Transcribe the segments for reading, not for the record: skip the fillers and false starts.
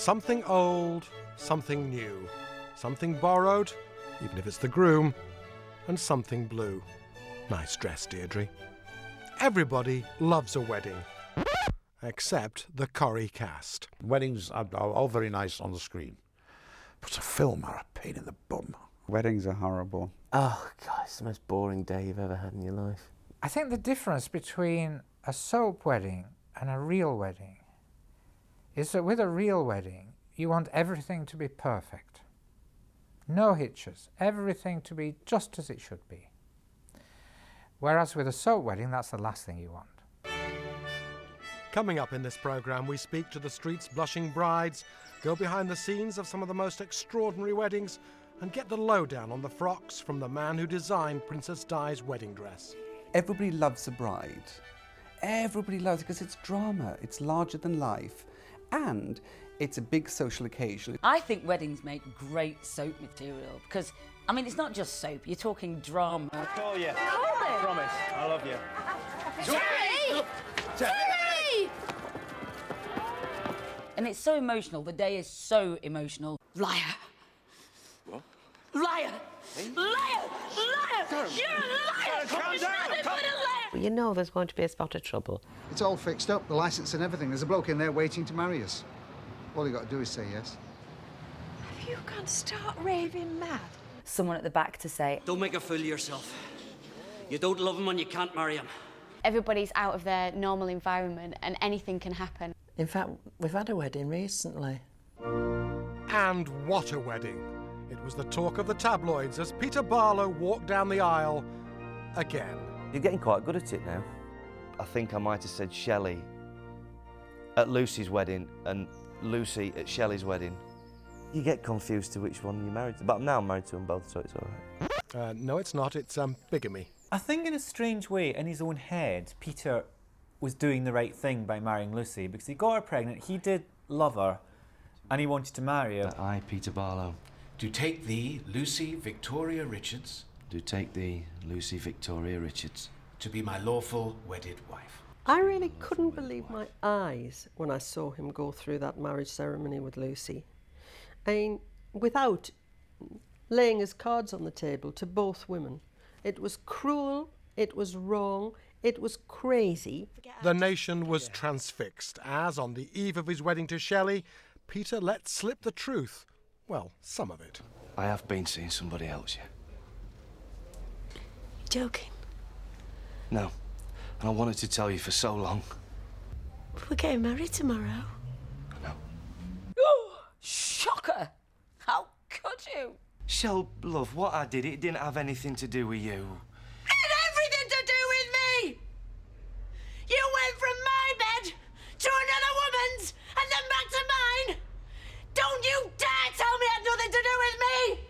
Something old, something new, something borrowed, even if it's the groom, and something blue. Nice dress, Deirdre. Everybody loves a wedding, except the Corrie cast. Weddings are all very nice on the screen, but a film are a pain in the bum. Weddings are horrible. Oh, God, it's the most boring day you've ever had in your life. I think the difference between a soap wedding and a real wedding is that with a real wedding, you want everything to be perfect. No hitches, everything to be just as it should be. Whereas with a soap wedding, that's the last thing you want. Coming up in this programme, we speak to the street's blushing brides, go behind the scenes of some of the most extraordinary weddings, and get the lowdown on the frocks from the man who designed Princess Di's wedding dress. Everybody loves a bride. Everybody loves it because it's drama, it's larger than life, and it's a big social occasion. I think weddings make great soap material because, I mean, it's not just soap, you're talking drama. I'll call you. I promise. I love you. Jerry! Jerry! And it's so emotional. The day is so emotional. Liar. What? Liar! Hey? Liar! Liar! You're a liar! Calm down! Well, you know there's going to be a spot of trouble. It's all fixed up, the licence and everything. There's a bloke in there waiting to marry us. All you got to do is say yes. Have you gone stark raving mad? Someone at the back to say, don't make a fool of yourself. You don't love him and you can't marry him. Everybody's out of their normal environment and anything can happen. In fact, we've had a wedding recently. And what a wedding! It was the talk of the tabloids as Peter Barlow walked down the aisle again. You're getting quite good at it now. I think I might have said Shelley at Lucy's wedding and Lucy at Shelley's wedding. You get confused to which one you're married to, but now I'm married to them both, so it's all right. No, it's not. It's bigamy. I think in a strange way, in his own head, Peter was doing the right thing by marrying Lucy because he got her pregnant, he did love her, and he wanted to marry her. I, Peter Barlow, do take thee, Lucy Victoria Richards, do take thee, Lucy Victoria Richards, to be my lawful wedded wife. I really couldn't believe my eyes when I saw him go through that marriage ceremony with Lucy. I mean, without laying his cards on the table to both women. It was cruel, it was wrong, it was crazy. The nation was transfixed as, on the eve of his wedding to Shelley, Peter let slip the truth. Well, some of it. I have been seeing somebody else, yeah. You're joking? No. And I wanted to tell you for so long. We're getting married tomorrow. No. shocker! How could you? Shell, love, what I did, it didn't have anything to do with you. It had everything to do with me! You went from my bed to another woman's and then back to mine! Don't you dare tell me it had nothing to do with me!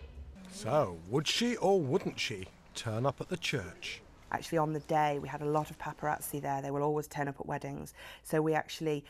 So, would she or wouldn't she turn up at the church? Actually, on the day, we had a lot of paparazzi there. They will always turn up at weddings. So we actually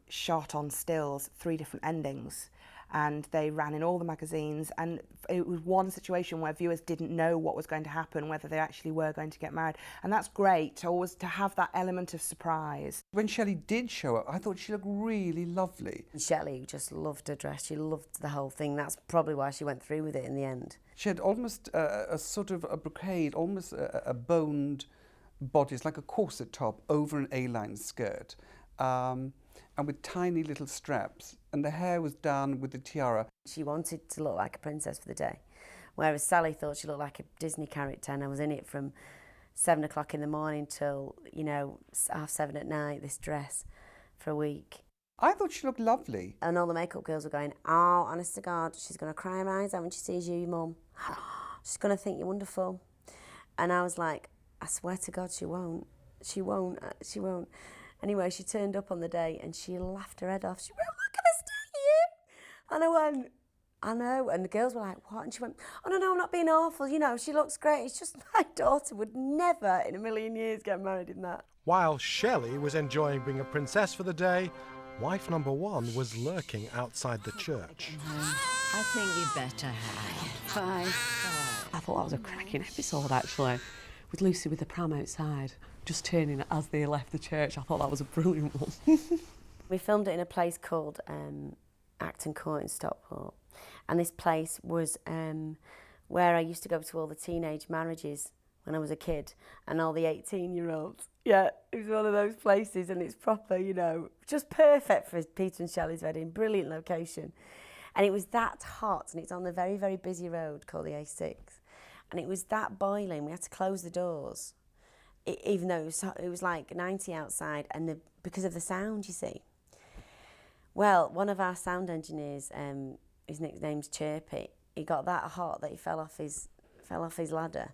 shot on stills 3 different endings. And they ran in all the magazines, and it was one situation where viewers didn't know what was going to happen, whether they actually were going to get married. And that's great, always to have that element of surprise. When Shelley did show up, I thought she looked really lovely. Shelley just loved her dress, she loved the whole thing. That's probably why she went through with it in the end. She had almost a sort of a brocade, almost a boned bodice, like a corset top over an A-line skirt. And with tiny little straps, and the hair was done with the tiara. She wanted to look like a princess for the day, whereas Sally thought she looked like a Disney character, and I was in it from 7 o'clock in the morning till, 7:30 at night, this dress, for a week. I thought she looked lovely. And all the makeup girls were going, oh, honest to God, she's going to cry her eyes out when she sees you, Mum. She's going to think you're wonderful. And I was like, I swear to God, she won't. She won't. She won't. Anyway, she turned up on the day and she laughed her head off. She went, look at this day, you. And I went, I know. And the girls were like, what? And she went, oh, no, I'm not being awful. She looks great. It's just my daughter would never in a million years get married in that. While Shelley was enjoying being a princess for the day, wife number 1 was lurking outside the church. I think you'd better hide. Bye. I thought that was a cracking episode, actually, with Lucy with the pram outside, just turning as they left the church. I thought that was a brilliant one. We filmed it in a place called Acton Court in Stockport. And this place was where I used to go to all the teenage marriages when I was a kid, and all the 18-year-olds. Yeah, it was one of those places, and it's proper, you know, just perfect for Peter and Shelley's wedding. Brilliant location. And it was that hot, and it's on the very, very busy road called the A6. And it was that boiling, we had to close the doors, even though it was like 90 outside, and because of the sound, you see. Well, one of our sound engineers, his nickname's Chirpy, he got that hot that he fell off his ladder.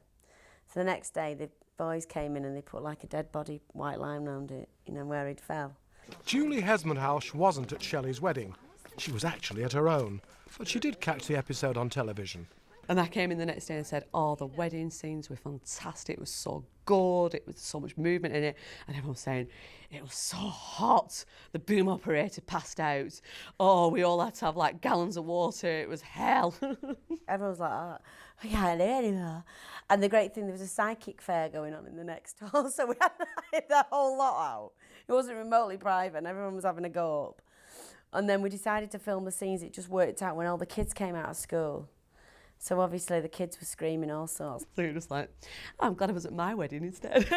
So the next day, the boys came in and they put like a dead body white line around it, you know, where he'd fell. Julie Hesmondhalgh wasn't at Shelley's wedding. She was actually at her own, but she did catch the episode on television. And I came in the next day and said, oh, the wedding scenes were fantastic. It was so good. It was so much movement in it. And everyone was saying, it was so hot. The boom operator passed out. Oh, we all had to have like gallons of water. It was hell. Everyone was like, oh, I can't do it anymore. And the great thing, there was a psychic fair going on in the next hall, so we had the whole lot out. It wasn't remotely private, and everyone was having a go up. And then we decided to film the scenes. It just worked out when all the kids came out of school. So obviously the kids were screaming all sorts. So you're just like, oh, I'm glad I was at my wedding instead.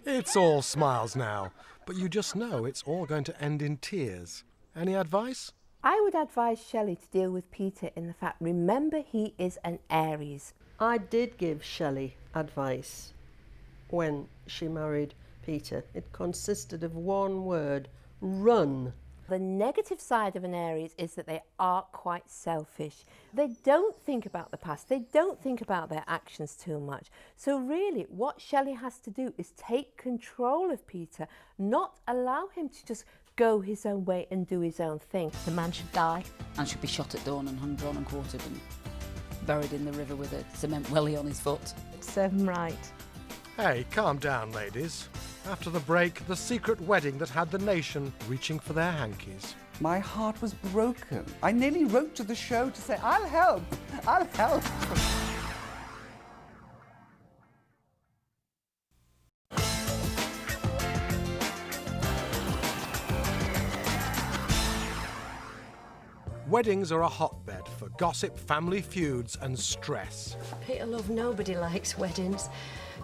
It's all smiles now, but you just know it's all going to end in tears. Any advice? I would advise Shelley to deal with Peter in the fact, remember, he is an Aries. I did give Shelley advice when she married Peter. It consisted of one word: run. The negative side of an Aries is that they are quite selfish. They don't think about the past. They don't think about their actions too much. So really, what Shelley has to do is take control of Peter, not allow him to just go his own way and do his own thing. The man should die. And should be shot at dawn and hung, drawn and quartered and buried in the river with a cement welly on his foot. Serve him right. Hey, calm down, ladies. After the break, the secret wedding that had the nation reaching for their hankies. My heart was broken. I nearly wrote to the show to say, I'll help, I'll help. Weddings are a hotbed for gossip, family feuds and stress. Peter, love, nobody likes weddings.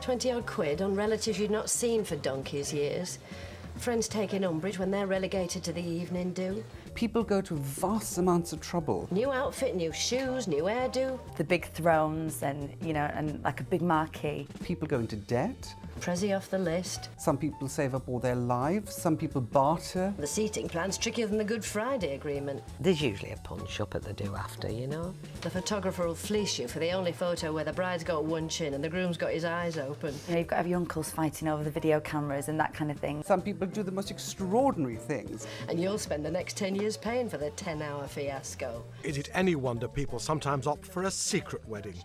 20-odd quid on relatives you've not seen for donkey's years. Friends taking umbrage when they're relegated to the evening do. People go to vast amounts of trouble. New outfit, new shoes, new hairdo. The big thrones and, you know, and like a big marquee. People go into debt. Prezi off the list. Some people save up all their lives. Some people barter. The seating plan's trickier than the Good Friday Agreement. There's usually a punch up at the do after, you know. The photographer will fleece you for the only photo where the bride's got one chin and the groom's got his eyes open. You know, you've got to have your uncles fighting over the video cameras and that kind of thing. Some people do the most extraordinary things. And you'll spend the next 10 years paying for the 10-hour fiasco. Is it any wonder people sometimes opt for a secret wedding?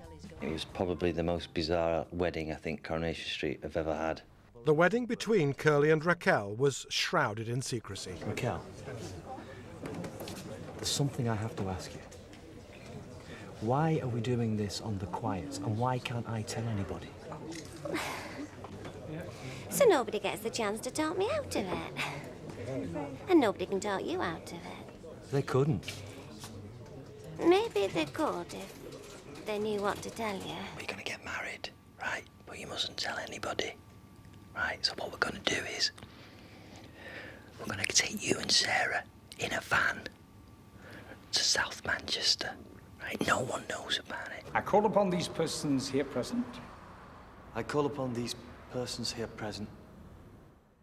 It was probably the most bizarre wedding I think Coronation Street have ever had. The wedding between Curly and Raquel was shrouded in secrecy. Raquel, there's something I have to ask you. Why are we doing this on the quiet, and why can't I tell anybody? So nobody gets the chance to talk me out of it. And nobody can talk you out of it. They couldn't. Maybe they could if they knew what to tell you. We're going to get married, right? But you mustn't tell anybody, right? So what we're going to do is we're going to take you and Sarah in a van to South Manchester, right? No one knows about it. I call upon these persons here present. I call upon these persons here present.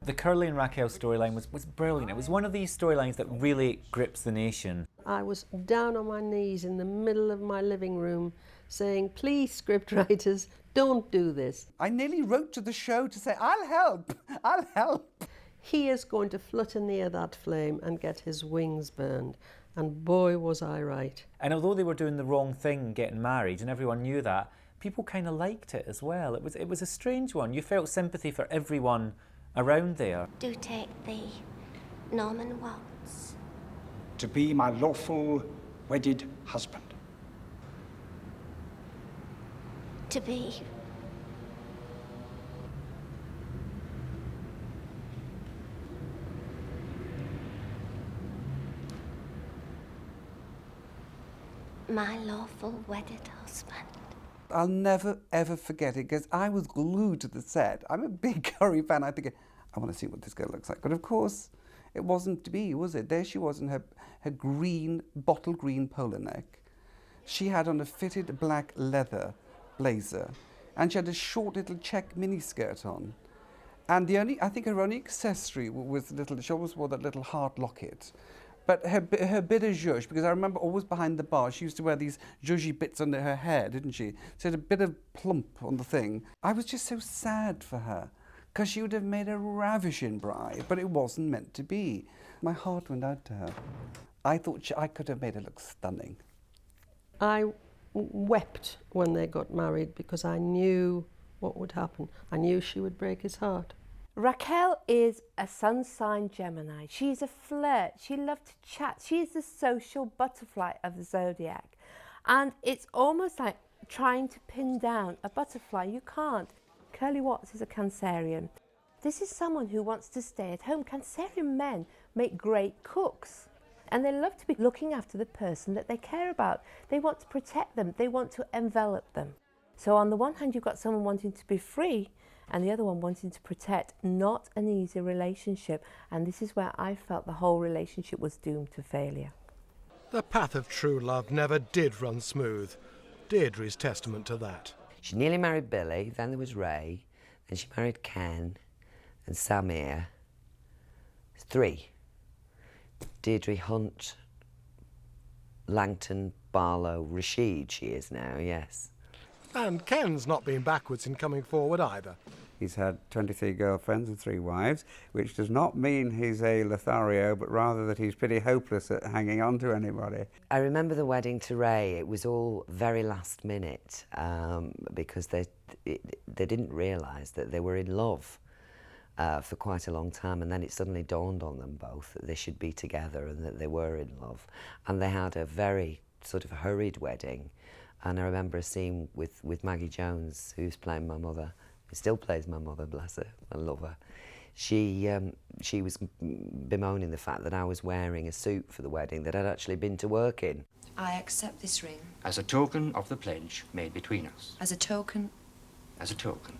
The Curly and Raquel storyline was brilliant. It was one of these storylines that really grips the nation. I was down on my knees in the middle of my living room saying, please, script writers, don't do this. I nearly wrote to the show to say, I'll help, I'll help. He is going to flutter near that flame and get his wings burned. And boy, was I right. And although they were doing the wrong thing, getting married, and everyone knew that, people kind of liked it as well. It was a strange one. You felt sympathy for everyone around there. Do take the Norman Watts. To be my lawful wedded husband. To be. my lawful wedded husband. I'll never, ever forget it because I was glued to the set. I'm a big Curry fan. I think, I want to see what this girl looks like. But of course, it wasn't to be, was it? There she was in her green, bottle green polo neck. She had on a fitted black leather blazer, and she had a short little check miniskirt on. And I think her only accessory was she always wore that little heart locket. But her bit of zhuzh, because I remember always behind the bar, she used to wear these zhuzhy bits under her hair, didn't she? So had a bit of plump on the thing. I was just so sad for her, because she would have made a ravishing bride, but it wasn't meant to be. My heart went out to her. I thought I could have made her look stunning. I wept when they got married because I knew what would happen. I knew she would break his heart. Raquel is a sun sign Gemini. She's a flirt. She loves to chat. She's the social butterfly of the zodiac. And it's almost like trying to pin down a butterfly. You can't. Curly Watts is a Cancerian. This is someone who wants to stay at home. Cancerian men make great cooks. And they love to be looking after the person that they care about. They want to protect them. They want to envelop them. So on the one hand, you've got someone wanting to be free, and the other one wanting to protect. Not an easy relationship. And this is where I felt the whole relationship was doomed to failure. The path of true love never did run smooth. Deirdre's testament to that. She nearly married Billy, then there was Ray, then she married Ken and Samir. 3. Deirdre Hunt, Langton, Barlow, Rashid she is now, yes. And Ken's not been backwards in coming forward either. He's had 23 girlfriends and 3 wives, which does not mean he's a Lothario, but rather that he's pretty hopeless at hanging on to anybody. I remember the wedding to Ray. It was all very last minute because they didn't realise that they were in love for quite a long time, and then it suddenly dawned on them both that they should be together and that they were in love. And they had a very sort of hurried wedding. And I remember a scene with Maggie Jones, who's playing my mother, who still plays my mother, bless her, I love her. She was bemoaning the fact that I was wearing a suit for the wedding that I'd actually been to work in. I accept this ring. As a token of the pledge made between us. As a token. As a token.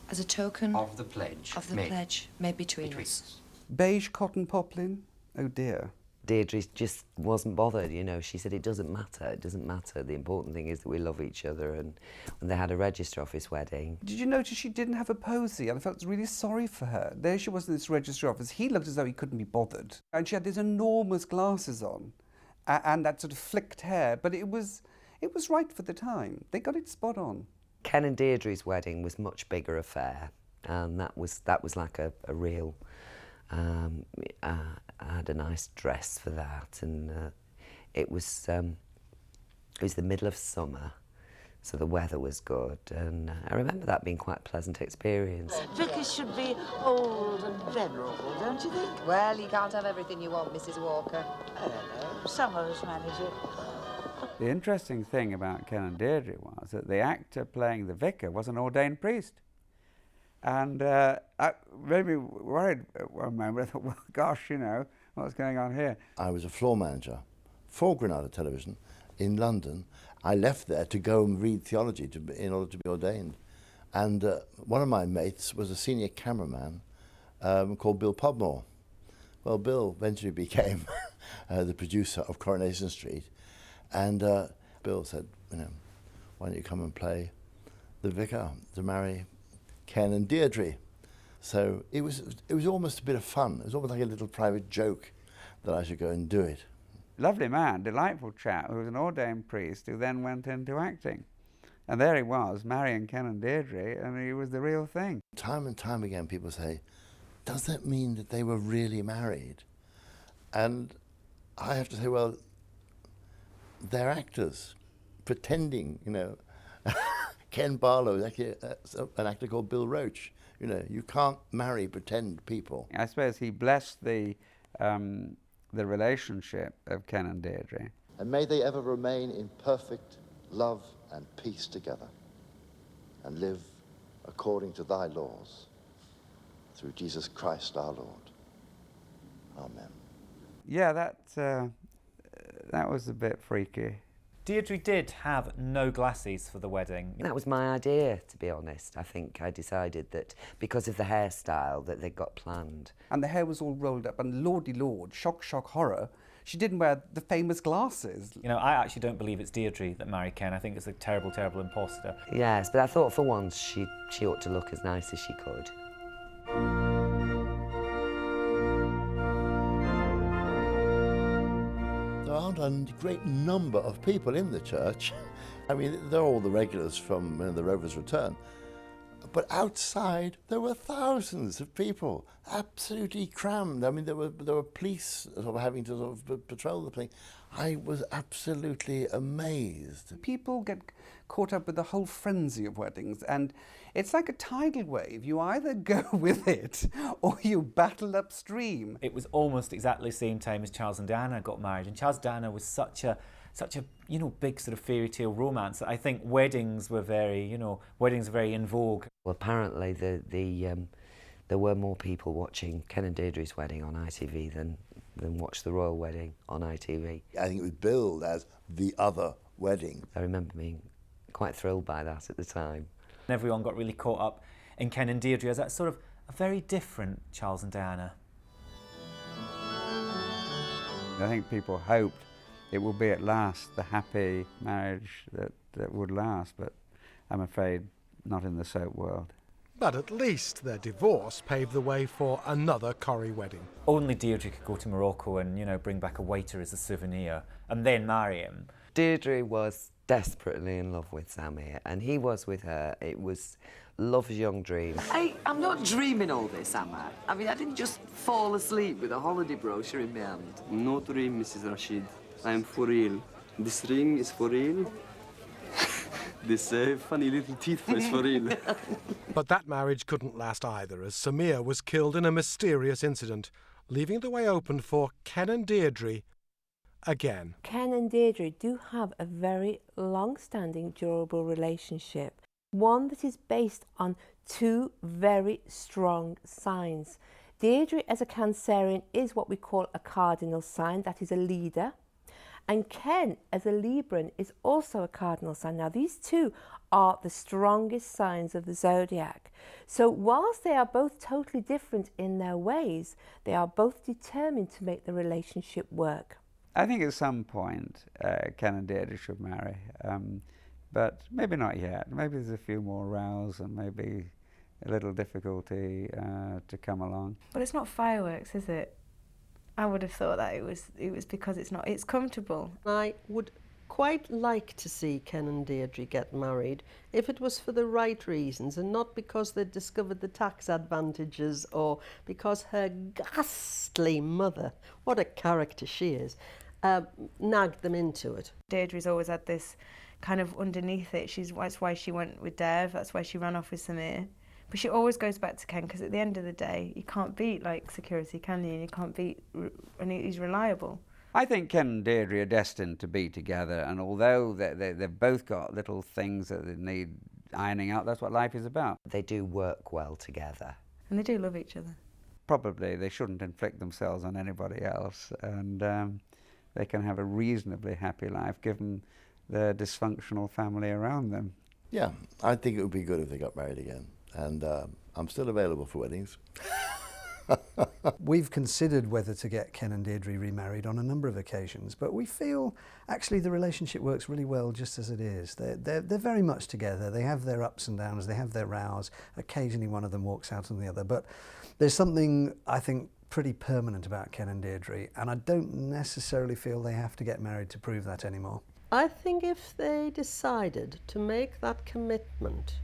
As a token. Of the pledge. Of the pledge made between us. Beige cotton poplin? Oh dear. Deirdre just wasn't bothered, you know. She said, it doesn't matter, the important thing is that we love each other. And when they had a register office wedding... Did you notice she didn't have a posy? And I felt really sorry for her. There she was in this register office. He looked as though he couldn't be bothered. And she had these enormous glasses on and that sort of flicked hair. But it was right for the time. They got it spot on. Ken and Deirdre's wedding was much bigger affair. And that was like a real... I had a nice dress for that, and it was the middle of summer, so the weather was good, and I remember that being quite a pleasant experience. Vicars should be old and venerable, don't you think? Well, you can't have everything you want, Mrs. Walker. I don't know. Some of us manage it. The interesting thing about Ken and Deirdre was that the actor playing the vicar was an ordained priest. And I made me worried at one moment. I thought, well, gosh, you know, what's going on here? I was a floor manager for Granada Television in London. I left there to go and read theology in order to be ordained. And one of my mates was a senior cameraman called Bill Podmore. Well, Bill eventually became the producer of Coronation Street. And Bill said, you know, why don't you come and play the vicar to marry Ken and Deirdre. So it was almost a bit of fun. It was almost like a little private joke that I should go and do it. Lovely man, delightful chap, who was an ordained priest who then went into acting. And there he was, marrying Ken and Deirdre, and he was the real thing. Time and time again people say, does that mean that they were really married? And I have to say, well, they're actors, pretending, you know. Ken Barlow is actually an actor called Bill Roach. You know, you can't marry pretend people. I suppose he blessed the relationship of Ken and Deirdre. And may they ever remain in perfect love and peace together, and live according to thy laws, through Jesus Christ our Lord. Amen. Yeah, That was a bit freaky. Deirdre did have no glasses for the wedding. That was my idea, to be honest. I think I decided that because of the hairstyle that they got planned. And the hair was all rolled up, and lordy lord, shock, shock, horror, she didn't wear the famous glasses. You know, I actually don't believe it's Deirdre that married Ken. I think it's a terrible, terrible imposter. Yes, but I thought for once she ought to look as nice as she could. There aren't a great number of people in the church. I mean, they're all the regulars from the Rover's Return. But outside, there were thousands of people, absolutely crammed. I mean, there were police sort of having to sort of patrol the place. I was absolutely amazed. People get caught up with the whole frenzy of weddings, and it's like a tidal wave. You either go with it or you battle upstream. It was almost exactly the same time as Charles and Diana got married, and Charles and Diana was such a big sort of fairy tale romance. I think weddings were very in vogue. Well, apparently there were more people watching Ken and Deirdre's wedding on ITV than watched the royal wedding on ITV. I think it was billed as the other wedding. I remember being quite thrilled by that at the time. Everyone got really caught up in Ken and Deirdre as that sort of a very different Charles and Diana. I think people hoped it will be at last the happy marriage that would last, but I'm afraid not in the soap world. But at least their divorce paved the way for another Corrie wedding. Only Deirdre could go to Morocco and, bring back a waiter as a souvenir and then marry him. Deirdre was desperately in love with Sammy, and he was with her. It was love's young dream. I'm not dreaming all this, am I? I mean, I didn't just fall asleep with a holiday brochure in my hand. No dream, Mrs. Rashid. I am for real. This ring is for real. This funny little teeth is for real. But that marriage couldn't last either, as Samir was killed in a mysterious incident, leaving the way open for Ken and Deirdre again. Ken and Deirdre do have a very long-standing, durable relationship. One that is based on two very strong signs. Deirdre, as a Cancerian, is what we call a cardinal sign, that is a leader. And Ken, as a Libran, is also a cardinal sign. Now, these two are the strongest signs of the zodiac. So whilst they are both totally different in their ways, they are both determined to make the relationship work. I think at some point Ken and Deirdre should marry, but maybe not yet. Maybe there's a few more rows and maybe a little difficulty to come along. But it's not fireworks, is it? I would have thought that it was because it's comfortable. I would quite like to see Ken and Deirdre get married if it was for the right reasons and not because they'd discovered the tax advantages or because her ghastly mother, what a character she is, nagged them into it. Deirdre's always had this kind of underneath it. That's why she went with Dev, that's why she ran off with Samir. But she always goes back to Ken because at the end of the day, you can't beat security, can you? And you can't beat, and he's reliable. I think Ken and Deirdre are destined to be together, and although they've both got little things that they need ironing out, that's what life is about. They do work well together. And they do love each other. Probably they shouldn't inflict themselves on anybody else, and they can have a reasonably happy life given the dysfunctional family around them. Yeah, I think it would be good if they got married again. And I'm still available for weddings. We've considered whether to get Ken and Deirdre remarried on a number of occasions, but we feel actually the relationship works really well just as it is. They're very much together. They have their ups and downs, they have their rows. Occasionally one of them walks out on the other, but there's something, I think, pretty permanent about Ken and Deirdre, and I don't necessarily feel they have to get married to prove that anymore. I think if they decided to make that commitment,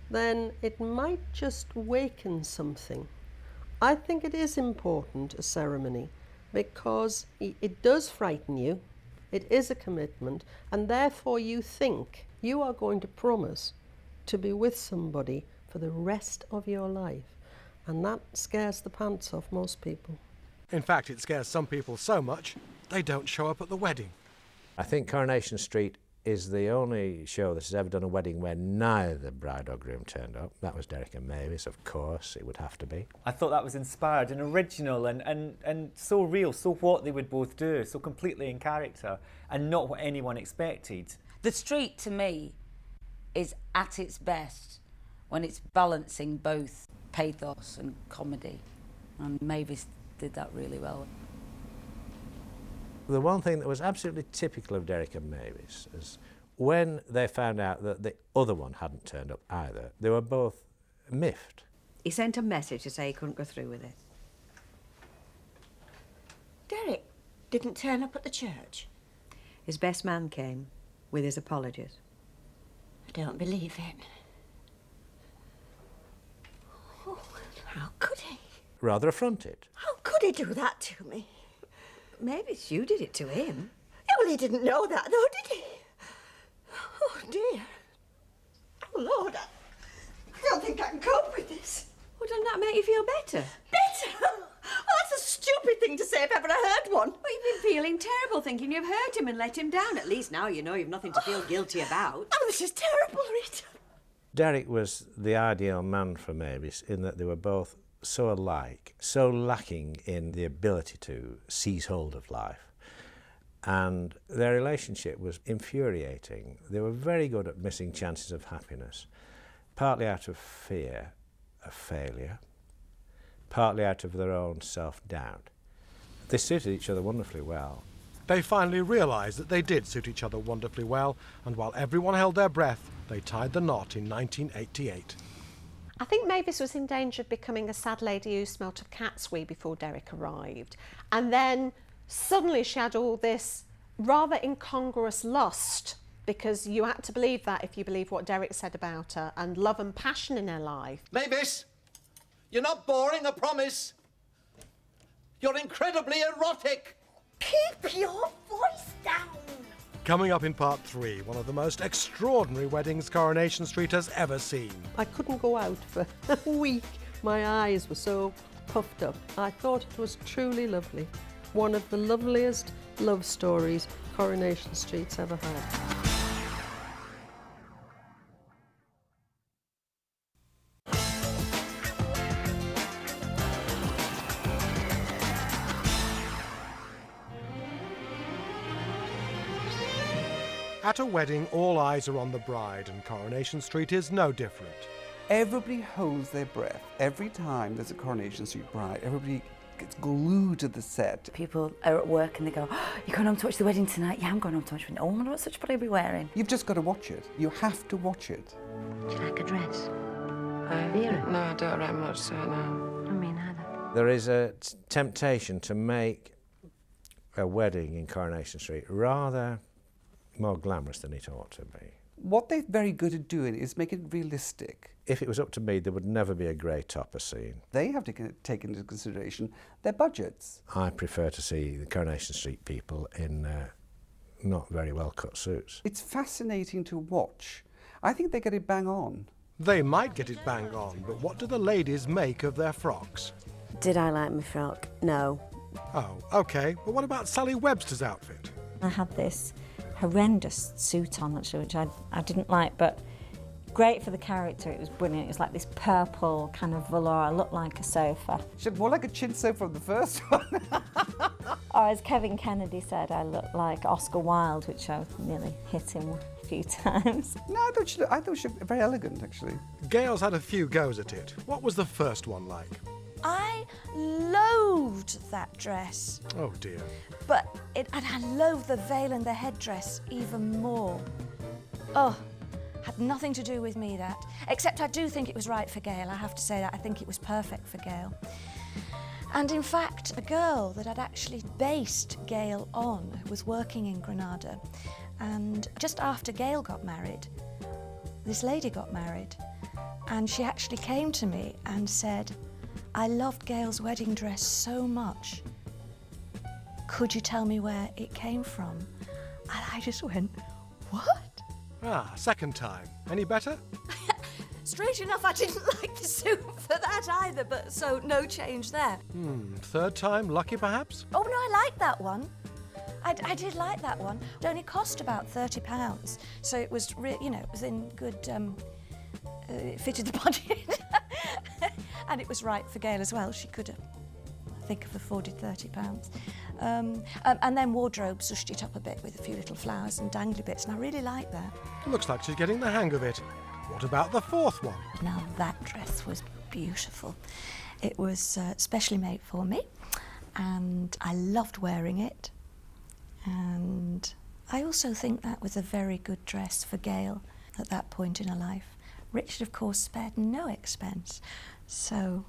then it might just waken something. I think it is important, a ceremony, because it does frighten you, it is a commitment, and therefore you think you are going to promise to be with somebody for the rest of your life, and that scares the pants off most people. In fact, it scares some people so much, they don't show up at the wedding. I think Coronation Street is the only show that has ever done a wedding where neither bride or groom turned up. That was Derek and Mavis, of course, it would have to be. I thought that was inspired and original and so real, so what they would both do, so completely in character and not what anyone expected. The street, to me, is at its best when it's balancing both pathos and comedy, and Mavis did that really well. The one thing that was absolutely typical of Derek and Mavis is when they found out that the other one hadn't turned up either, they were both miffed. He sent a message to say he couldn't go through with it. Derek didn't turn up at the church. His best man came with his apologies. I don't believe it. Oh, how could he? Rather affronted. How could he do that to me? Maybe you did it to him. Yeah, well, he didn't know that, though, did he? Oh, dear. Oh, Lord, I don't think I can cope with this. Well, doesn't that make you feel better? Better? Well, that's a stupid thing to say if ever I heard one. Well, you've been feeling terrible, thinking you've hurt him and let him down. At least now you know you've nothing to feel guilty about. Oh, this is terrible, Rita. Derek was the ideal man for Mavis in that they were both so alike, so lacking in the ability to seize hold of life. And their relationship was infuriating. They were very good at missing chances of happiness, partly out of fear of failure, partly out of their own self-doubt. They suited each other wonderfully well. They finally realised that they did suit each other wonderfully well, and while everyone held their breath, they tied the knot in 1988. I think Mavis was in danger of becoming a sad lady who smelt of cat's wee before Derek arrived. And then suddenly she had all this rather incongruous lust, because you had to believe that if you believe what Derek said about her, and love and passion in her life. Mavis, you're not boring, I promise. You're incredibly erotic. Keep your voice down. Coming up in part 3, one of the most extraordinary weddings Coronation Street has ever seen. I couldn't go out for a week. My eyes were so puffed up. I thought it was truly lovely. One of the loveliest love stories Coronation Street's ever had. At a wedding, all eyes are on the bride, and Coronation Street is no different. Everybody holds their breath. Every time there's a Coronation Street bride, everybody gets glued to the set. People are at work and they go, oh, you're going home to watch the wedding tonight? Yeah, I'm going home to watch the wedding. Oh, I wonder what such body will be wearing. You've just got to watch it. You have to watch it. Do you like a dress? No, I don't like much, so no. I mean, either. There is a temptation to make a wedding in Coronation Street rather more glamorous than it ought to be. What they're very good at doing is make it realistic. If it was up to me, there would never be a grey topper scene. They have to take into consideration their budgets. I prefer to see the Coronation Street people in not very well cut suits. It's fascinating to watch. I think they get it bang on. They might get it bang on, but what do the ladies make of their frocks? Did I like my frock? No. Oh, OK. Well, what about Sally Webster's outfit? I had this horrendous suit on, actually, which I didn't like, but great for the character. It was brilliant. It was like this purple kind of velour. I looked like a sofa. She looked more like a chin sofa from the first one. Or as Kevin Kennedy said, I looked like Oscar Wilde, which I nearly hit him a few times. No, I thought she looked very elegant, actually. Gail's had a few goes at it. What was the first one like? I loathed that dress. Oh dear. But I loathed the veil and the headdress even more. Oh, had nothing to do with me, that. Except I do think it was right for Gail. I have to say that. I think it was perfect for Gail. And in fact, a girl that I'd actually based Gail on was working in Granada. And just after Gail got married, this lady got married. And she actually came to me and said, I loved Gail's wedding dress so much. Could you tell me where it came from? And I just went, what? Ah, second time. Any better? Straight enough, I didn't like the suit for that either, but so no change there. Third time, lucky perhaps? Oh, no, I like that one. I did like that one. It only cost about £30, so it was, it was in good, it fitted the budget. And it was right for Gail as well. She could have, I think, have afforded £30. And then wardrobe sushed it up a bit with a few little flowers and dangly bits, and I really like that. Looks like she's getting the hang of it. What about the fourth one? Now that dress was beautiful. It was specially made for me, and I loved wearing it. And I also think that was a very good dress for Gail at that point in her life. Richard, of course, spared no expense, so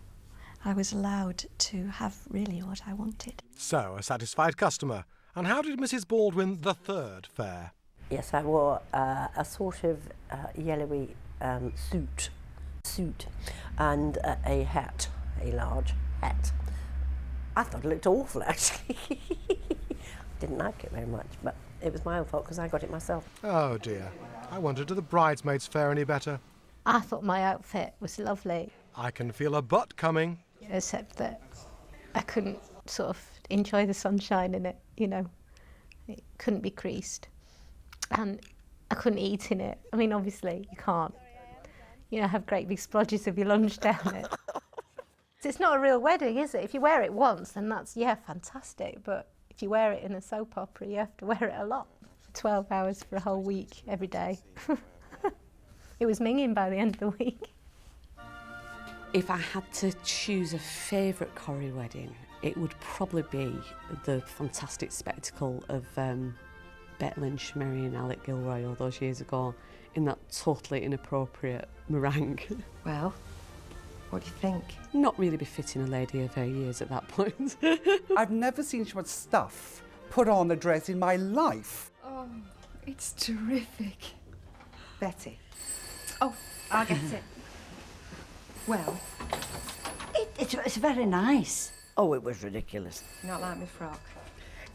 I was allowed to have really what I wanted. So, a satisfied customer. And how did Mrs. Baldwin the third fare? Yes, I wore a sort of yellowy suit and a hat, a large hat. I thought it looked awful, actually. Didn't like it very much, but it was my own fault because I got it myself. Oh dear. I wonder, do the bridesmaids fare any better? I thought my outfit was lovely. I can feel a butt coming. Except that I couldn't sort of enjoy the sunshine in it, It couldn't be creased. And I couldn't eat in it. I mean, obviously, you can't, have great big splodges of your lunch down it. It's not a real wedding, is it? If you wear it once, then that's, fantastic. But if you wear it in a soap opera, you have to wear it a lot. 12 hours for a whole week, every day. It was minging by the end of the week. If I had to choose a favourite Corrie wedding, it would probably be the fantastic spectacle of Bette Lynch marrying Alec Gilroy all those years ago in that totally inappropriate meringue. Well, what do you think? Not really befitting a lady of her years at that point. I've never seen so much stuff put on a dress in my life. Oh, it's terrific. Betty. Oh, I'll get it. Well, it's very nice. Oh, it was ridiculous. Not like my frock.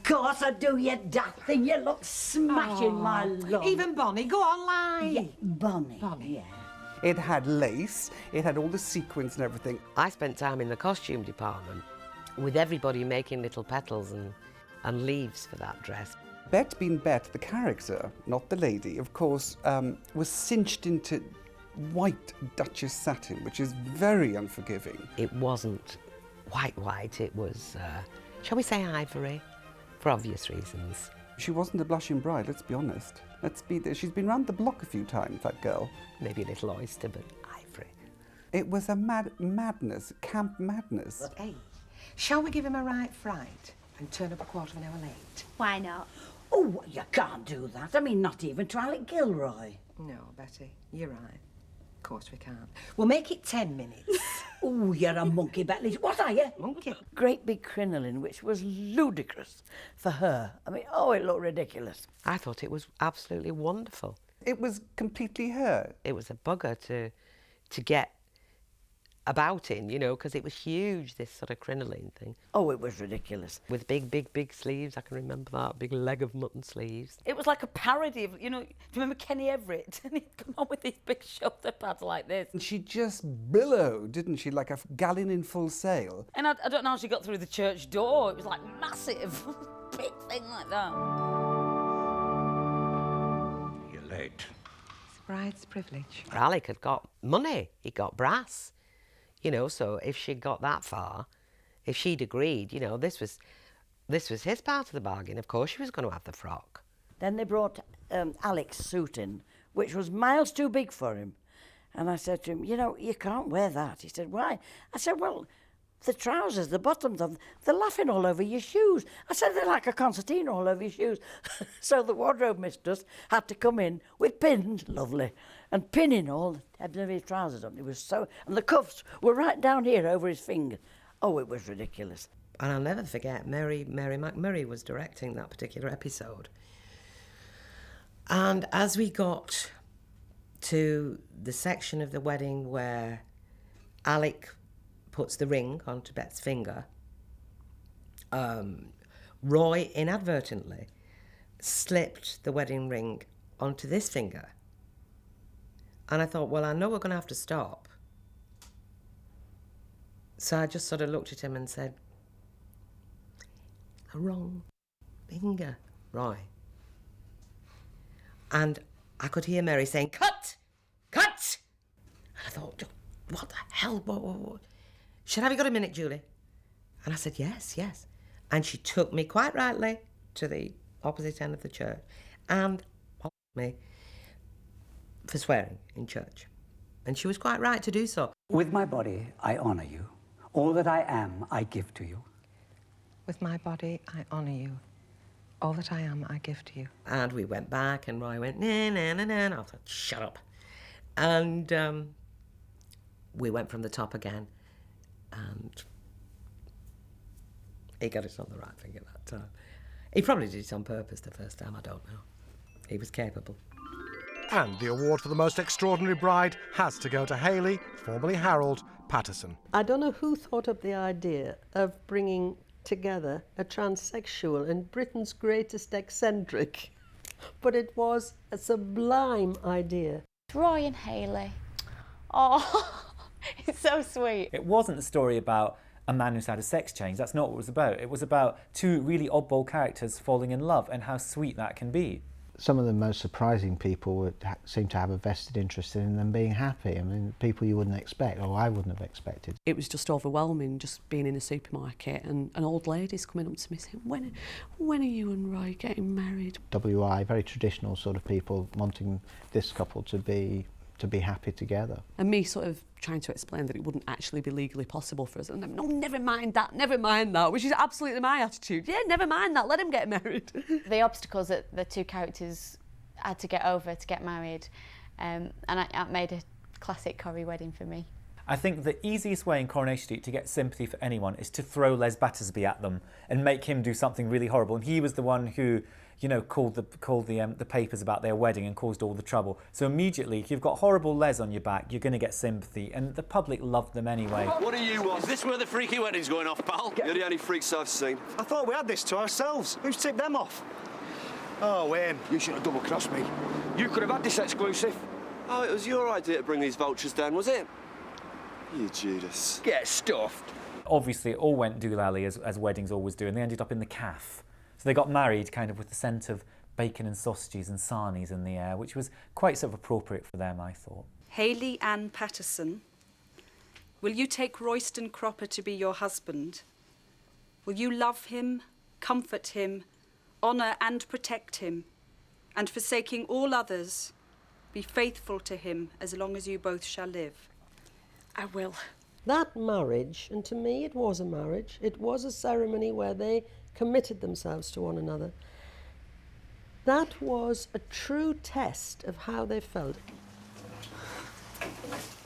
Course I do, you daft thing. You look smashing, my love. Even Bonnie, go on, lie. Yeah, Bonnie. Yeah. It had lace, it had all the sequins and everything. I spent time in the costume department with everybody making little petals and leaves for that dress. Bette, being Bette, the character, not the lady, of course, was cinched into white Duchess satin, which is very unforgiving. It wasn't white, it was, shall we say ivory, for obvious reasons. She wasn't a blushing bride, let's be honest. She's been round the block a few times, that girl. Maybe a little oyster, but ivory. It was a madness, camp madness. Hey, shall we give him a right fright and turn up a quarter of an hour late? Why not? Oh, you can't do that. I mean, not even to Alec Gilroy. No, Betty, you're right. Of course we can't. We'll make it 10 minutes. Oh, you're a monkey, Betty. What are you? Monkey. Great big crinoline, which was ludicrous for her. I mean, oh, it looked ridiculous. I thought it was absolutely wonderful. It was completely her. It was a bugger to get about in, because it was huge, this sort of crinoline thing. Oh, it was ridiculous. With big sleeves, I can remember that, big leg of mutton sleeves. It was like a parody of, do you remember Kenny Everett? And he'd come on with these big shoulder pads like this. And she just billowed, didn't she, like a galleon in full sail. And I don't know how she got through the church door. It was like massive, big thing like that. You're late. It's a bride's privilege. Alec had got money, he got brass. So if she'd got that far, if she'd agreed, this was his part of the bargain. Of course she was going to have the frock. Then they brought Alec's suit in, which was miles too big for him. And I said to him, you can't wear that. He said, why? I said, well, the trousers, the bottoms, they're laughing all over your shoes. I said, they're like a concertina all over your shoes. So the wardrobe mistress had to come in with pins, lovely, and pinning all of his trousers on. It was so, and the cuffs were right down here over his finger. Oh, it was ridiculous. And I'll never forget, Mary McMurray was directing that particular episode. And as we got to the section of the wedding where Alec puts the ring onto Bette's finger, Roy inadvertently slipped the wedding ring onto this finger. And I thought, well, I know we're going to have to stop. So I just sort of looked at him and said, wrong. finger, Roy. And I could hear Mary saying, cut! Cut! And I thought, what the hell? What? Should have you got a minute, Julie? And I said, yes. And she took me quite rightly to the opposite end of the church and me for swearing in church. And she was quite right to do so. With my body, I honour you. All that I am, I give to you. With my body, I honour you. All that I am, I give to you. And we went back, and Roy went, nah, nah, nah, nah. And I thought, shut up. And we went from the top again. And he got it on the right finger that time. He probably did it on purpose the first time, I don't know. He was capable. And the award for the most extraordinary bride has to go to Hayley, formerly Harold, Patterson. I don't know who thought up the idea of bringing together a transsexual and Britain's greatest eccentric, but it was a sublime idea. Roy and Hayley. Oh, it's so sweet. It wasn't a story about a man who's had a sex change. That's not what it was about. It was about two really oddball characters falling in love and how sweet that can be. Some of the most surprising people would seem to have a vested interest in them being happy. I mean, people you wouldn't expect, or I wouldn't have expected. It was just overwhelming, just being in a supermarket and old ladies coming up to me saying, when are you and Roy getting married? WI, very traditional sort of people wanting this couple to be happy together. And me sort of trying to explain that it wouldn't actually be legally possible for us. And no, never mind that, which is absolutely my attitude. Yeah, never mind that, let him get married. The obstacles that the two characters had to get over to get married, and it made a classic Corrie wedding for me. I think the easiest way in Coronation Street to get sympathy for anyone is to throw Les Battersby at them and make him do something really horrible. And he was the one who, you know, called the papers about their wedding and caused all the trouble. So immediately, if you've got horrible Les on your back, you're going to get sympathy, and the public loved them anyway. What do you want? Is this where the freaky wedding's going off, pal? You're the only freaks I've seen. I thought we had this to ourselves. Who's tipped them off? Oh, Wayne, you should have double-crossed me. You could have had this exclusive. Oh, it was your idea to bring these vultures down, was it? You Judas. Get stuffed. Obviously, it all went doolally, as weddings always do, and they ended up in the caff. So they got married kind of with the scent of bacon and sausages and sarnies in the air, which was quite sort of appropriate for them, I thought. Hayley Ann Patterson, will you take Royston Cropper to be your husband? Will you love him, comfort him, honour and protect him, and forsaking all others, be faithful to him as long as you both shall live? I will. That marriage, and to me it was a marriage, it was a ceremony where they committed themselves to one another. That was a true test of how they felt.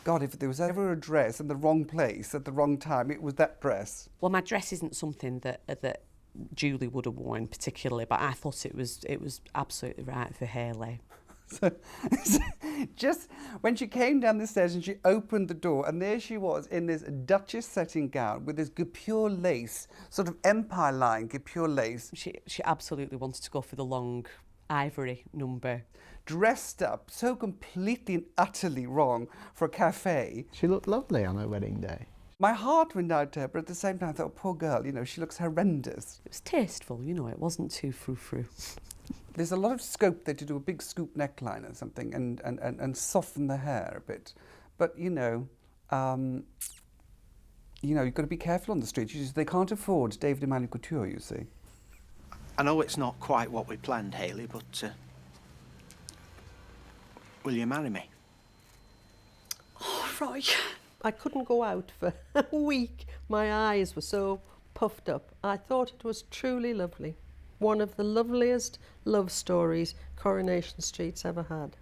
God, if there was ever a dress in the wrong place at the wrong time, it was that dress. Well, my dress isn't something that Julie would have worn particularly, but I thought it was absolutely right for Hayley. So, just when she came down the stairs and she opened the door, and there she was in this Duchess setting gown with this guipure lace, sort of empire line guipure lace. She absolutely wanted to go for the long ivory number. Dressed up so completely and utterly wrong for a cafe. She looked lovely on her wedding day. My heart went out to her, but at the same time I thought, poor girl, you know, she looks horrendous. It was tasteful, you know, it wasn't too frou-frou. There's a lot of scope there to do a big scoop neckline or something and soften the hair a bit. But, you know, you've got to be careful on the street. They can't afford David Emmanuel Couture, you see. I know it's not quite what we planned, Hayley, but will you marry me? Oh, Roy. I couldn't go out for a week. My eyes were so puffed up. I thought it was truly lovely. One of the loveliest love stories Coronation Street's ever had.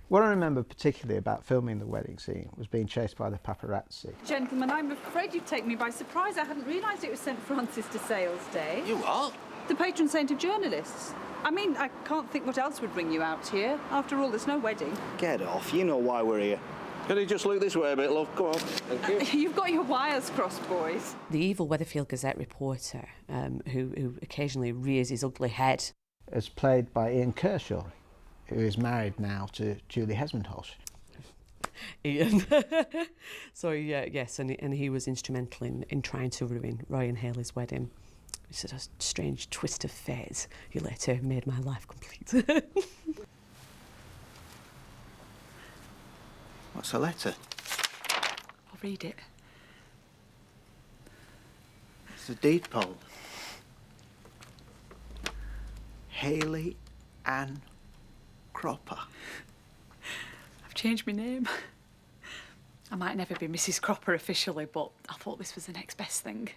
What I remember particularly about filming the wedding scene was being chased by the paparazzi. Gentlemen, I'm afraid you've taken me by surprise. I hadn't realised it was St Francis de Sales Day. You are? The patron saint of journalists. I mean, I can't think what else would bring you out here. After all, there's no wedding. Get off. You know why we're here. Can you just look this way a bit, love? Come on. Thank you. You've got your wires crossed, boys. The evil Weatherfield Gazette reporter, who occasionally rears his ugly head. As played by Ian Kershaw, who is married now to Julie Hesmondhalgh. Ian. So, yes, and he was instrumental in trying to ruin Roy and Hayley's wedding. It's a strange twist of fate. He later made my life complete. What's a letter? I'll read it. It's a deed poll. Hayley Ann Cropper. I've changed my name. I might never be Mrs. Cropper officially, but I thought this was the next best thing.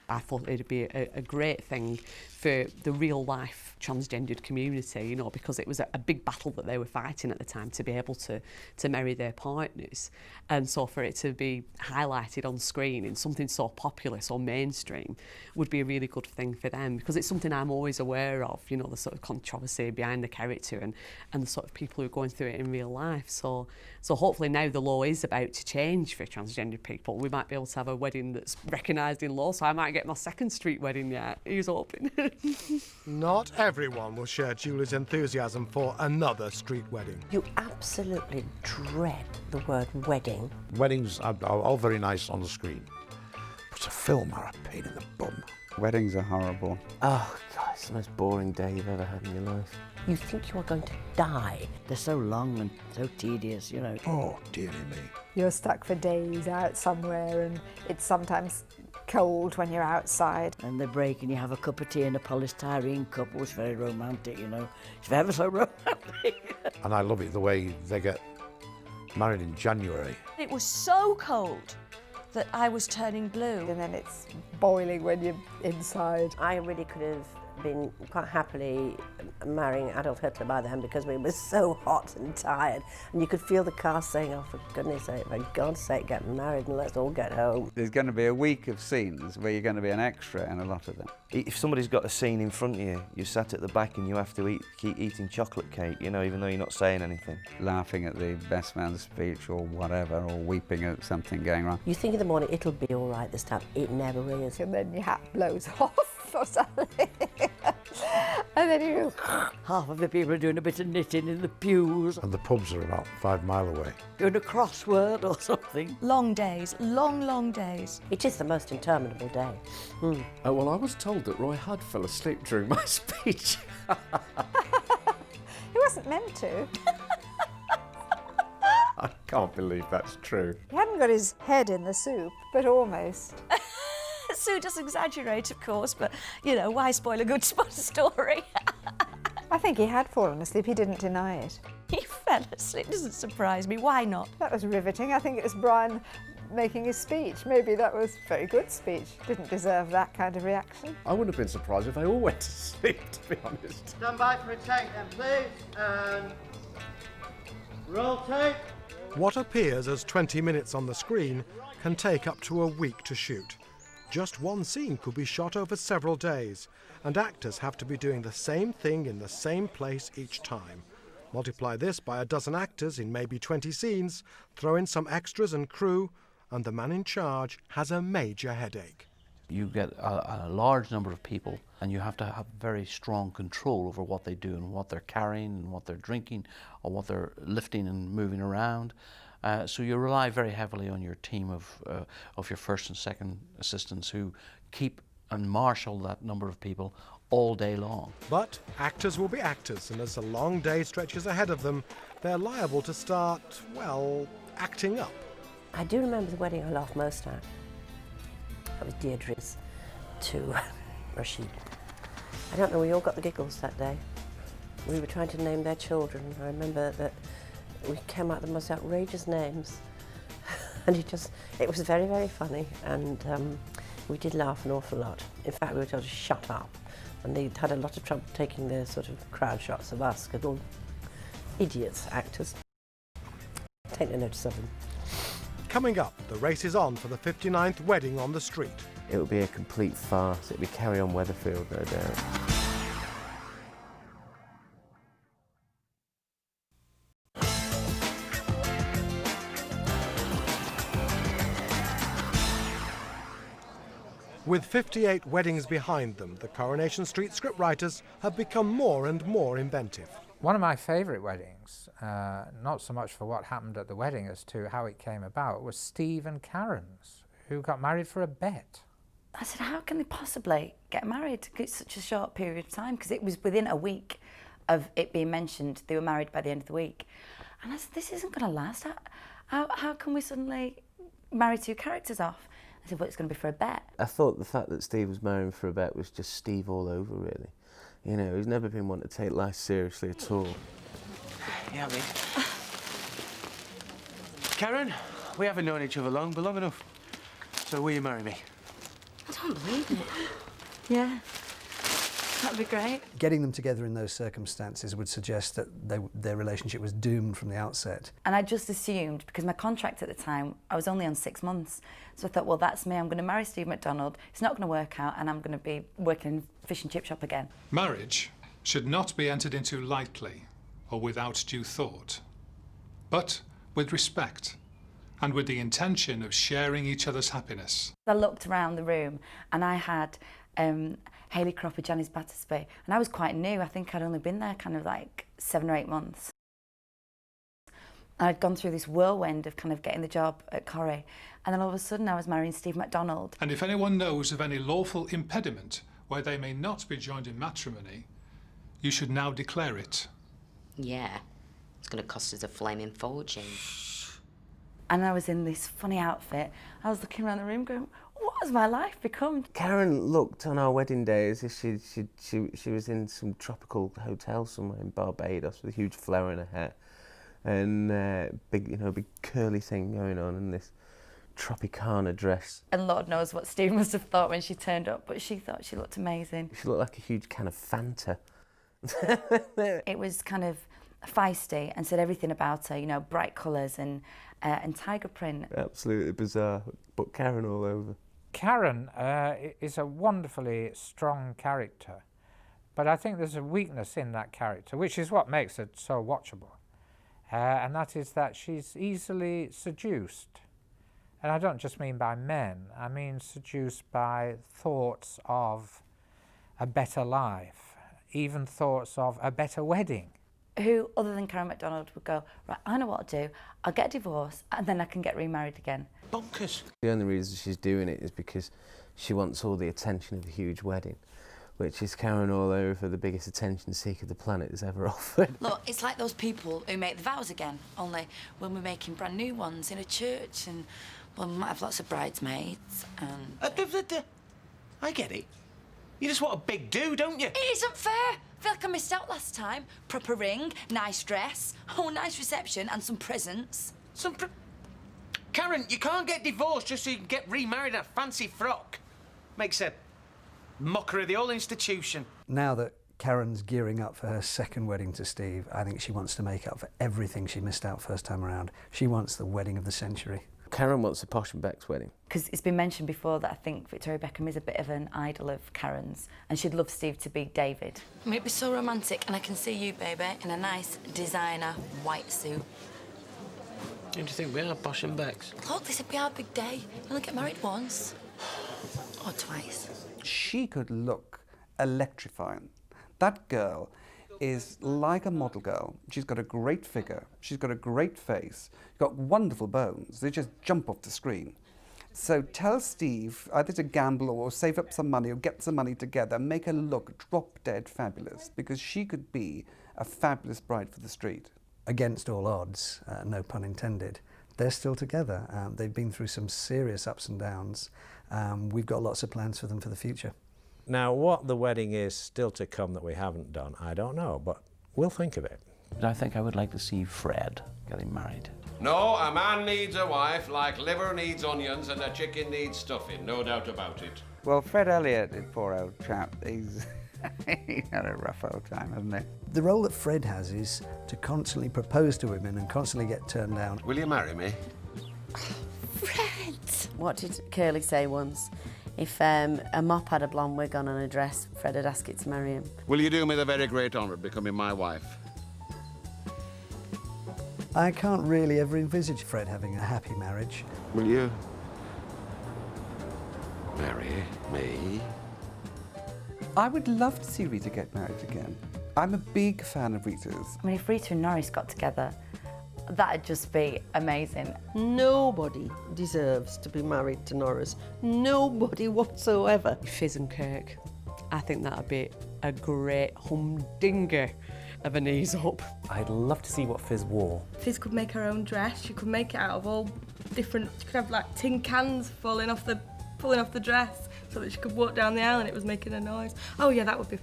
I thought it'd be a great thing for the real life transgendered community, you know, because it was a big battle that they were fighting at the time to be able to marry their partners. And so for it to be highlighted on screen in something so popular, so mainstream, would be a really good thing for them, because it's something I'm always aware of, you know, the sort of controversy behind the character and the sort of people who are going through it in real life. So hopefully now the law is about to change for transgender people. We might be able to have a wedding that's recognised in law, so I might get my second street wedding yet. He's hoping. Not everyone will share Julie's enthusiasm for another street wedding. You absolutely dread the word wedding. Weddings are all very nice on the screen, but a film are a pain in the bum. Weddings are horrible. Oh, God, it's the most boring day you've ever had in your life. You think you are going to die. They're so long and so tedious, you know. Oh, dearie me. You're stuck for days out somewhere, and it's sometimes cold when you're outside. And they break and you have a cup of tea in a polystyrene cup. Oh, it's very romantic, you know. It's ever so romantic. And I love it the way they get married in January. It was so cold that I was turning blue. And then it's boiling when you're inside. I really could have been quite happily marrying Adolf Hitler by then, because we were so hot and tired, and you could feel the cast saying, oh, for goodness sake, for God's sake, get married and let's all get home. There's going to be a week of scenes where you're going to be an extra in a lot of them. If somebody's got a scene in front of you, you're sat at the back and you have to keep eating chocolate cake, you know, even though you're not saying anything. Laughing at the best man's speech or whatever, or weeping at something going wrong. You think in the morning, it'll be all right this time. It never is. And then your hat blows off or something. And then you half of the people are doing a bit of knitting in the pews. And the pubs are about 5 miles away. Doing a crossword or something. Long days, long days. It is the most interminable day. Well, I was told that Roy Hudd fell asleep during my speech. He wasn't meant to. I can't believe that's true. He hadn't got his head in the soup, but almost. Sue does exaggerate, of course, but, you know, why spoil a good story? I think he had fallen asleep. He didn't deny it. He fell asleep. Doesn't surprise me. Why not? That was riveting. I think it was Brian making his speech. Maybe that was a very good speech. Didn't deserve that kind of reaction. I wouldn't have been surprised if they all went to sleep, to be honest. Stand by for a take then, please. And roll tape. What appears as 20 minutes on the screen can take up to a week to shoot. Just one scene could be shot over several days, and actors have to be doing the same thing in the same place each time. Multiply this by a dozen actors in maybe 20 scenes, throw in some extras and crew, and the man in charge has a major headache. You get a large number of people, and you have to have very strong control over what they do and what they're carrying and what they're drinking or what they're lifting and moving around. So you rely very heavily on your team of your first and second assistants who keep and marshal that number of people all day long. But actors will be actors, and as the long day stretches ahead of them, they're liable to start, well, acting up. I do remember the wedding I laughed most at. That was Deirdre's to Rashid. I don't know, we all got the giggles that day. We were trying to name their children. I remember that we came out with the most outrageous names. And it was very, very funny. And we did laugh an awful lot. In fact, we were told to shut up. And they had a lot of trouble taking their sort of crowd shots of us, because all idiots, actors. Take no notice of them. Coming up, the race is on for the 59th wedding on the street. It would be a complete farce. It would be Carry On Weatherfield, no doubt. With 58 weddings behind them, the Coronation Street scriptwriters have become more and more inventive. One of my favourite weddings, not so much for what happened at the wedding as to how it came about, was Steve and Karen's, who got married for a bet. I said, how can they possibly get married? It's such a short period of time, because it was within a week of it being mentioned. They were married by the end of the week. And I said, this isn't going to last. How can we suddenly marry two characters off? I said, well, it's going to be for a bet. I thought the fact that Steve was marrying for a bet was just Steve all over, really. You know, he's never been one to take life seriously at all. Yeah, mate. Karen, we haven't known each other long, but long enough. So will you marry me? I don't believe it. Yeah, that'd be great. Getting them together in those circumstances would suggest that their relationship was doomed from the outset. And I just assumed, because my contract at the time, I was only on 6 months. So I thought, well, that's me. I'm going to marry Steve McDonald. It's not going to work out, and I'm going to be working in fish and chip shop again. Marriage should not be entered into lightly or without due thought, but with respect and with the intention of sharing each other's happiness. I looked around the room, and I had Hayley Cropper, Janice Battersby, and I was quite new. I think I'd only been there kind of like 7 or 8 months. I'd gone through this whirlwind of kind of getting the job at Corrie, and then all of a sudden I was marrying Steve McDonald. And if anyone knows of any lawful impediment where they may not be joined in matrimony, you should now declare it. Yeah, it's going to cost us a flaming fortune. And I was in this funny outfit. I was looking around the room going, what has my life become? Karen looked on our wedding day as if she was in some tropical hotel somewhere in Barbados with a huge flower in her hair and big curly thing going on in this Tropicana dress. And Lord knows what Steve must have thought when she turned up, but she thought she looked amazing. She looked like a huge can of Fanta. It was kind of feisty and said everything about her, you know, bright colours and tiger print. Absolutely bizarre, but Karen all over. Karen is a wonderfully strong character, but I think there's a weakness in that character, which is what makes it so watchable, and that is that she's easily seduced. And I don't just mean by men, I mean seduced by thoughts of a better life, even thoughts of a better wedding. Who, other than Karen McDonald, would go, right, I know what to do, I'll get a divorce and then I can get remarried again. Bonkers. The only reason she's doing it is because she wants all the attention of a huge wedding, which is Karen all over for the biggest attention seeker the planet has ever offered. Look, it's like those people who make the vows again, only when we're making brand new ones in a church and, well, we might have lots of bridesmaids and... I get it. You just want a big do, don't you? It isn't fair. I feel like I missed out last time. Proper ring, nice dress, nice reception and some presents. Karen, you can't get divorced just so you can get remarried in a fancy frock. Makes a mockery of the whole institution. Now that Karen's gearing up for her second wedding to Steve, I think she wants to make up for everything she missed out first time around. She wants the wedding of the century. Karen wants a Posh and Beck's wedding. Because it's been mentioned before that I think Victoria Beckham is a bit of an idol of Karen's, and she'd love Steve to be David. I mean, it'd be so romantic, and I can see you, baby, in a nice designer white suit. Don't you think we are Posh and Beck's? Look, this would be our big day. You only get married once. Or twice. She could look electrifying. That girl is like a model girl. She's got a great figure. She's got a great face. She's got wonderful bones. They just jump off the screen. So tell Steve either to gamble or save up some money or get some money together, make her look drop-dead fabulous, because she could be a fabulous bride for the street. Against all odds, no pun intended, they're still together. They've been through some serious ups and downs. We've got lots of plans for them for the future. Now, what the wedding is still to come that we haven't done, I don't know, but we'll think of it. I think I would like to see Fred getting married. No, a man needs a wife like liver needs onions and a chicken needs stuffing, no doubt about it. Well, Fred Elliott, the poor old chap, he's had a rough old time, hasn't he? The role that Fred has is to constantly propose to women and constantly get turned down. Will you marry me? Fred! What did Curly say once? If a mop had a blonde wig on and a dress, Fred would ask it to marry him. Will you do me the very great honour of becoming my wife? I can't really ever envisage Fred having a happy marriage. Will you marry me? I would love to see Rita get married again. I'm a big fan of Rita's. I mean, if Rita and Norris got together, That'd just be amazing. Nobody deserves to be married to Norris. Nobody whatsoever. Fizz and Kirk. I think that'd be a great humdinger of an ease up. I'd love to see what Fizz wore. Fizz could make her own dress. She could make it out of all different. She could have like tin cans pulling off the dress so that she could walk down the aisle and it was making a noise. Oh yeah, that would be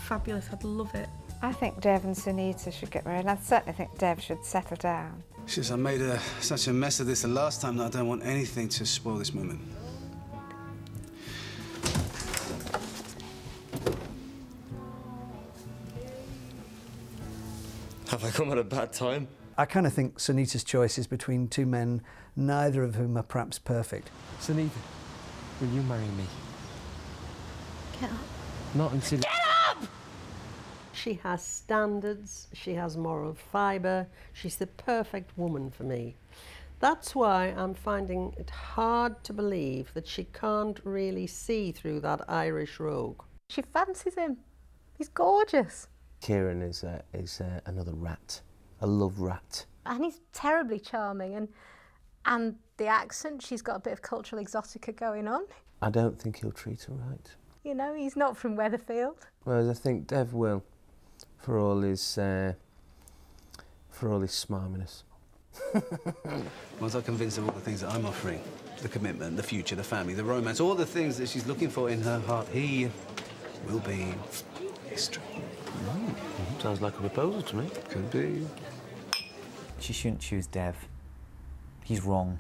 fabulous. I'd love it. I think Dev and Sunita should get married, and I certainly think Dev should settle down. It's just I made such a mess of this the last time that I don't want anything to spoil this moment. Have I come at a bad time? I kind of think Sunita's choice is between two men, neither of whom are perhaps perfect. Sunita, will you marry me? Get up. Not until... Get up! She has standards, she has moral fibre, she's the perfect woman for me. That's why I'm finding it hard to believe that she can't really see through that Irish rogue. She fancies him. He's gorgeous. Kieran is another rat, a love rat. And he's terribly charming, and the accent, she's got a bit of cultural exotica going on. I don't think he'll treat her right. You know, he's not from Weatherfield. Whereas I think Dev will, for all his smarminess. Once I'm convinced of all the things that I'm offering, the commitment, the future, the family, the romance, all the things that she's looking for in her heart, he will be history. Sounds like a proposal to me. Could be. She shouldn't choose Dev. He's wrong.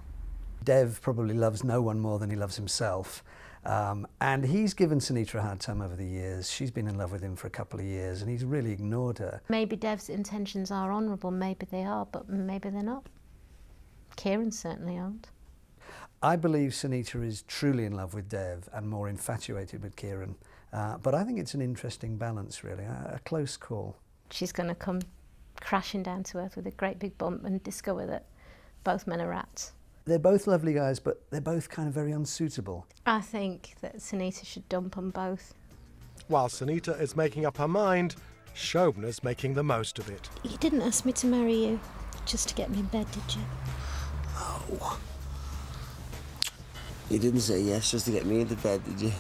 Dev probably loves no one more than he loves himself. And he's given Sunita a hard time over the years. She's been in love with him for a couple of years and he's really ignored her. Maybe Dev's intentions are honourable, maybe they are, but maybe they're not. Kieran certainly aren't. I believe Sunita is truly in love with Dev and more infatuated with Kieran. But I think it's an interesting balance, really, a close call. She's going to come crashing down to earth with a great big bump and discover that both men are rats. They're both lovely guys, but they're both kind of very unsuitable. I think that Sunita should dump them both. While Sunita is making up her mind, Shobna's making the most of it. You didn't ask me to marry you just to get me in bed, did you? No. You didn't say yes just to get me into bed, did you?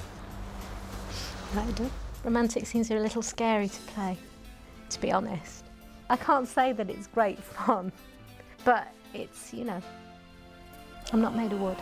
No, do. Romantic scenes are a little scary to play, to be honest. I can't say that it's great fun, but it's, you know, I'm not made of wood.